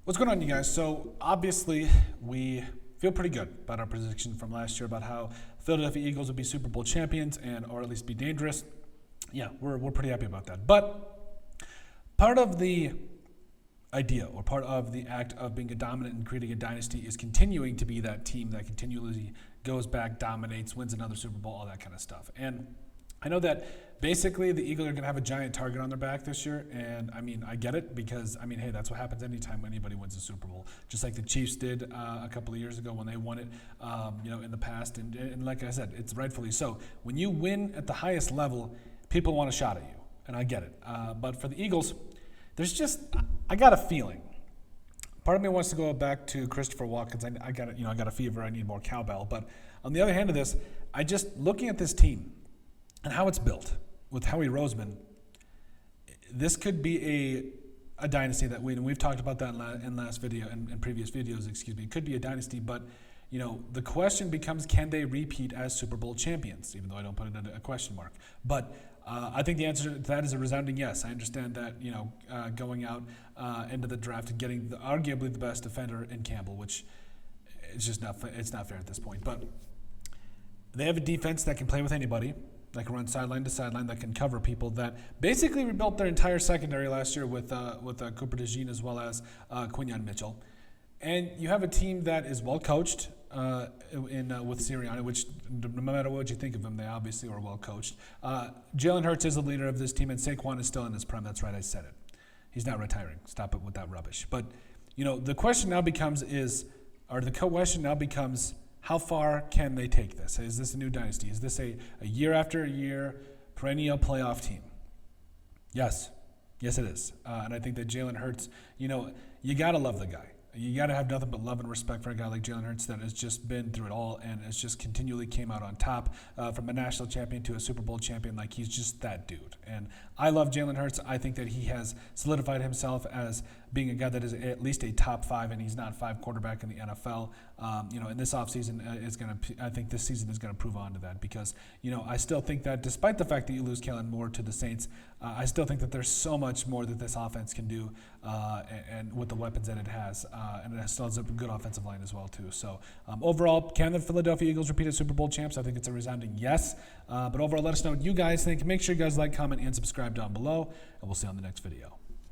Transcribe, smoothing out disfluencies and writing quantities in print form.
What's going on, you guys? So obviously we feel pretty good about our prediction from last year about how Philadelphia Eagles would be Super Bowl champions and or at least be dangerous. Yeah, we're pretty happy about that. But part of the idea or part of the act of being a dominant and creating a dynasty is continuing to be that team that continually goes back, dominates, wins another Super Bowl, all that kind of stuff. And I know that basically the Eagles are going to have a giant target on their back this year, and I mean, I get it because, I mean, hey, that's what happens anytime anybody wins a Super Bowl, just like the Chiefs did a couple of years ago when they won it, in the past, and like I said, it's rightfully so. When you win at the highest level, people want a shot at you, and I get it. But for the Eagles, there's just, I got a feeling. Part of me wants to go back to Christopher Watkins. I got a fever. I need more cowbell. But on the other hand of this, I just looking at this team and how it's built with Howie Roseman, this could be a dynasty that we've talked about that in last video and previous videos. Excuse me. It could be a dynasty, but the question becomes: can they repeat as Super Bowl champions? Even though I don't put it in a question mark, but I think the answer to that is a resounding yes. I understand that going out into the draft and getting arguably the best defender in Campbell, which it's just not fair at this point. But they have a defense that can play with anybody, that can run sideline to sideline, that can cover people, that basically rebuilt their entire secondary last year with Cooper DeJean as well as Quinyon Mitchell. And you have a team that is well coached with Sirianni, which no matter what you think of them, they obviously are well coached. Jalen Hurts is the leader of this team, and Saquon is still in his prime. That's right, I said it. He's not retiring. Stop it with that rubbish. But the question now becomes how far can they take this? Is this a new dynasty? Is this a year after year perennial playoff team? Yes. Yes, it is. And I think that Jalen Hurts, you got to love the guy. You got to have nothing but love and respect for a guy like Jalen Hurts that has just been through it all and has just continually came out on top from a national champion to a Super Bowl champion. Like, he's just that dude. And I love Jalen Hurts. I think that he has solidified himself as being a guy that is at least a top 5, and he's not 5 quarterback in the NFL. And this offseason I think this season is going to prove on to that because, I still think that despite the fact that you lose Kellen Moore to the Saints, I still think that there's so much more that this offense can do and with the weapons that it has. And it still has a good offensive line as well, too. So overall, can the Philadelphia Eagles repeat as Super Bowl champs? I think it's a resounding yes. But overall, let us know what you guys think. Make sure you guys like, comment, and subscribe down below, and we'll see you on the next video.